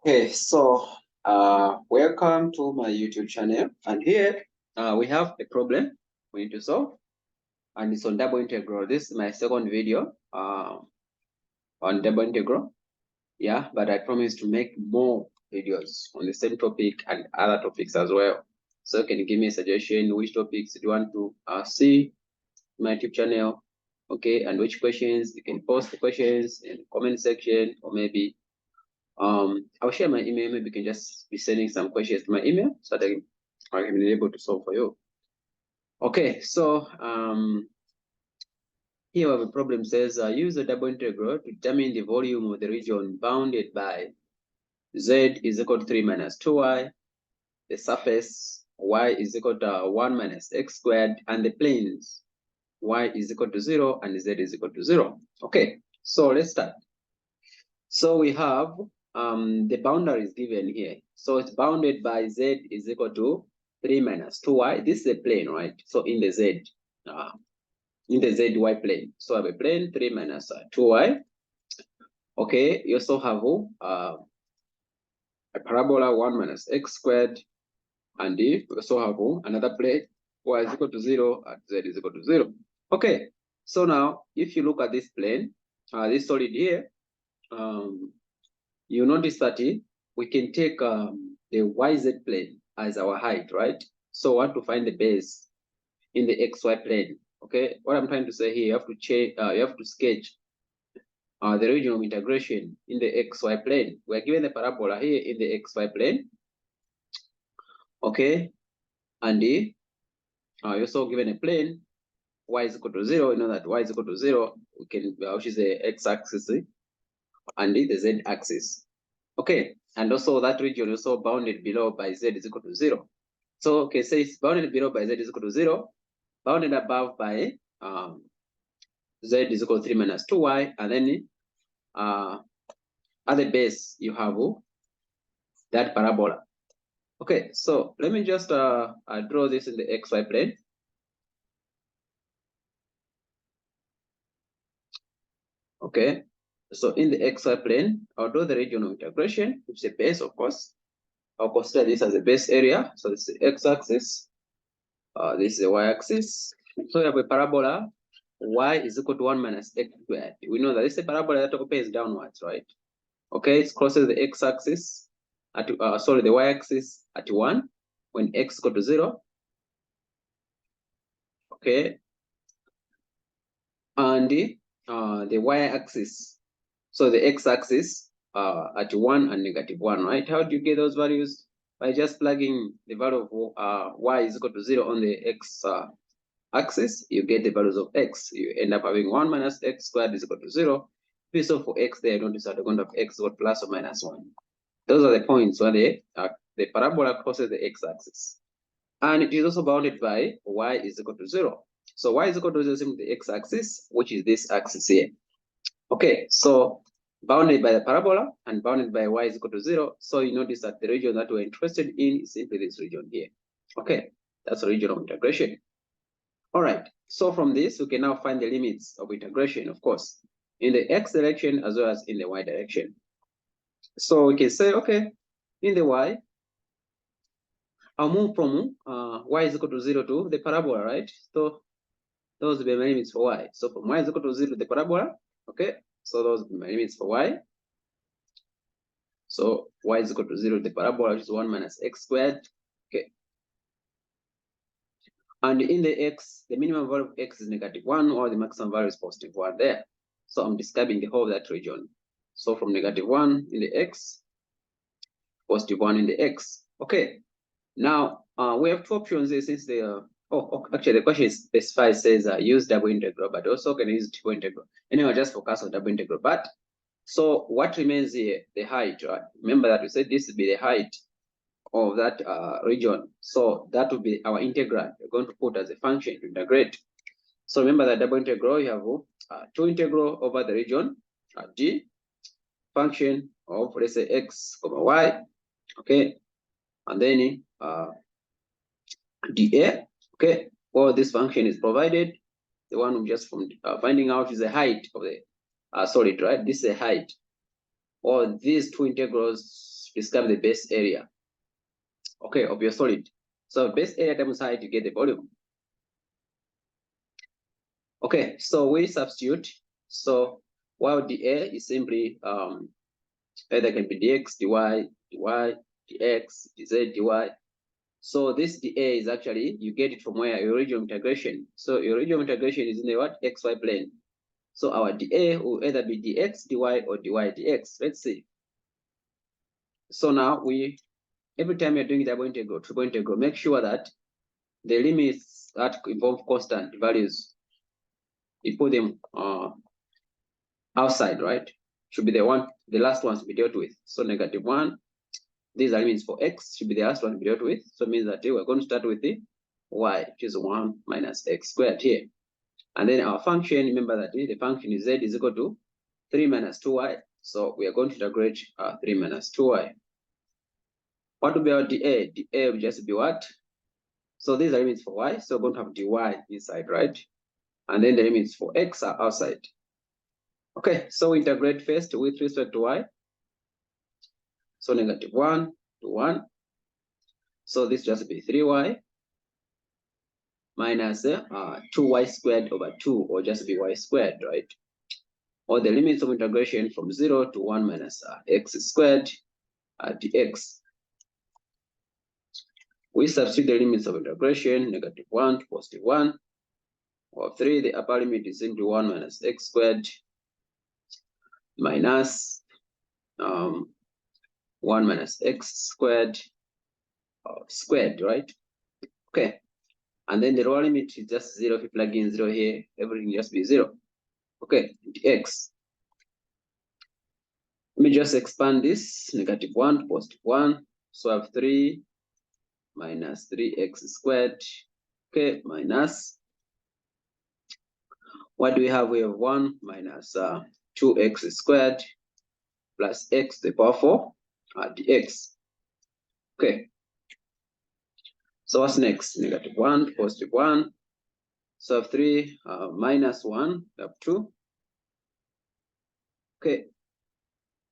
Okay, so welcome to my YouTube channel, and here we have a problem we need to solve, and it's on double integral. This is my second video on double integral. Yeah, but I promise to make more videos on the same topic and other topics as well. So can you give me a suggestion which topics you want to see in my YouTube channel? Okay, and which questions you can post the questions in the comment section, or maybe I'll share my email. Maybe you can just be sending some questions to my email so that I can be able to solve for you. Okay, so here we have a problem says use a double integral to determine the volume of the region bounded by z is equal to 3 minus 2y, the surface y is equal to 1 minus x squared, and the planes y is equal to 0 and z is equal to 0. Okay, so let's start. So we have the boundary is given here. So it's bounded by z is equal to 3 minus 2y. This is a plane, right? So in the zy plane. So I have a plane 3 minus 2y. Okay, you also have a parabola 1 minus x squared. And we also have another plane y is equal to 0 and z is equal to 0. Okay, so now if you look at this plane, this solid here, you notice that we can take the YZ plane as our height, right? So we want to find the base in the XY plane. Okay, what I'm trying to say here, you have to change, you have to sketch the region of integration in the XY plane. We're given the parabola here in the XY plane. Okay, and you're also given a plane y is equal to 0. You know that y is equal to 0. We can, which is the x-axis and the z-axis. Okay, and also that region also bounded below by z is equal to 0. So okay, say it's bounded below by z is equal to 0, bounded above by z is equal to 3 minus 2y, and then at the base you have that parabola. Okay, so let me just draw this in the xy plane. Okay, so in the xy plane, I'll draw the region of integration, which is the base, of course. I'll consider this as a base area. So this is the x-axis. This is the y-axis. So we have a parabola. Y is equal to 1 minus x squared. We know that this is a parabola that obeys downwards, right? Okay, it crosses the x-axis at the y-axis at 1 when x equal to 0. Okay, and the y-axis, so the x-axis at 1 and -1, right? How do you get those values? By just plugging the value of y is equal to 0 on the x axis, you get the values of x. You end up having 1 minus x squared is equal to 0. If you solve for x there, notice that you're going to have x equal plus or minus 1. Those are the points where the parabola crosses the x-axis. And it is also bounded by y is equal to 0. So y is equal to 0 is the x-axis, which is this axis here. Okay, so bounded by the parabola and bounded by y is equal to 0. So you notice that the region that we're interested in is simply this region here. Okay, that's the region of integration. All right, so from this, we can now find the limits of integration, of course, in the x direction as well as in the y direction. So we can say, okay, in the y, I'll move from y is equal to 0 to the parabola, right? So those will be my limits for y. So from y is equal to 0 to the parabola, okay? So those will be my limits for y. So y is equal to 0 to the parabola, which is 1 minus x squared, okay? And in the x, the minimum value of x is -1, or the maximum value is +1 there. So I'm describing the whole of that region. So from -1 in the x, +1 in the x. Okay. Now we have two options here since the actually the question is specified says use double integral, but also can use triple integral. Anyway, I'll just focus on double integral. But so what remains here? The height, right? Remember that we said this would be the height of that region. So that will be our integral. We're going to put as a function to integrate. So remember that double integral, you have 2 integral over the region d function of, let's say, x over y, okay, and then dA, okay. Well, this function is provided. The one we just from finding out is the height of the solid, right? This is the height. Or these two integrals describe the base area, okay, of your solid. So base area times height, you get the volume. Okay, so we substitute. So while dA is simply either can be dx, dy, dx, dz, dy. So this dA is actually, you get it from where? Your original integration. So your original integration is in the what? XY plane. So our dA will either be dx, dy, or dy, dx. Let's see. So now every time you're doing double integral, triple integral, make sure that the limits that involve constant values, you put them outside, right? Should be the last ones to be dealt with. So -1, these are limits for x, should be the last one to be dealt with. So it means that we're going to start with the y, which is 1 minus x squared here. And then our function, remember that the function is z is equal to 3 minus 2y. So we are going to integrate 3 minus 2y. What will be our dA? dA will just be what? So these are limits for y, so we're going to have dy inside, right? And then the limits for x are outside. Okay, so we integrate first with respect to y. So -1 to 1. So this just be 3y minus 2y squared over 2, or just be y squared, right? Or the limits of integration from 0 to 1 minus x squared dx. We substitute the limits of integration, -1 to +1, or 3, the upper limit is into 1 minus x squared minus 1 minus x squared squared, right? Okay. And then the lower limit is just 0. If you plug in 0 here, everything just be 0. Okay, dx. Let me just expand this, -1 to +1. So I have 3 minus 3x squared, okay, minus, what do we have? We have 1 minus 2x squared plus x to the power 4 dx. Okay. So what's next? -1 to +1. So I have 3 minus 1, I have 2. Okay.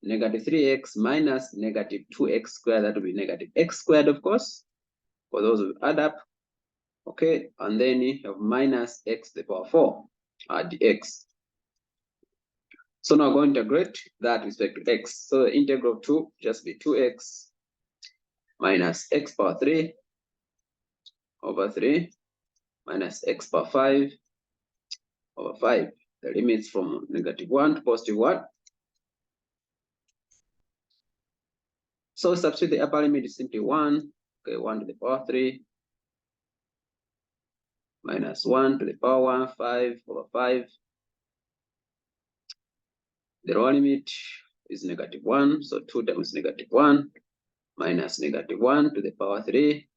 -3x minus -2x squared, that will be -x squared, of course, for those who add up. Okay, and then you have minus x to the power 4 dx. So now I'm going to integrate that with respect to x. So the integral of 2 just be 2x minus x power 3 over 3 minus x power 5 over 5. The limits from -1 to +1. So substitute the upper limit is simply 1. Okay, 1 to the power 3 minus 1 to the power 1, 5 over 5. The lower limit is -1, so 2 times -1 minus -1 to the power 3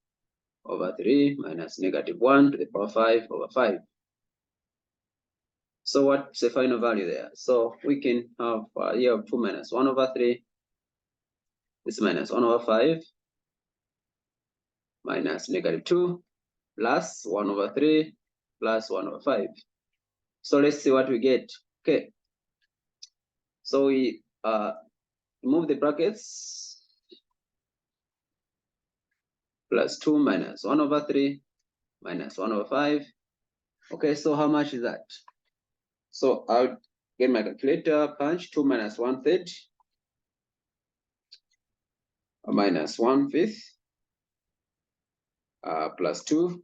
over 3 minus -1 to the power 5 over 5. So what's the final value there? So we can have here 2 minus 1 over 3. This minus 1 over 5 minus -2 plus 1 over 3 plus 1 over 5. So let's see what we get. Okay. So we remove the brackets. Plus 2 minus 1 over 3 minus 1 over 5. Okay, so how much is that? So I'll get my calculator, punch 2 minus 1/3 minus 1/5 plus 2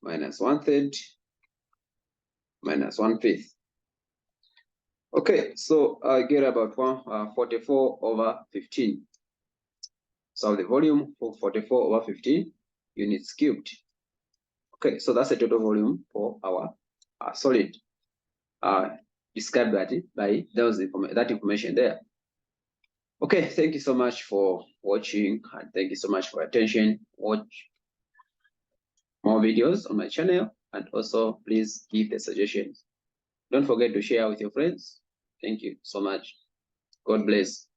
minus 1/3 minus 1/5. Okay, so I get about 44 over 15. So the volume for 44 over 15 units cubed. Okay, so that's the total volume for our solid. Described that by that information there. Okay, thank you so much for watching, and thank you so much for your attention. Watch more videos on my channel, and also please give the suggestions. Don't forget to share with your friends. Thank you so much. God bless.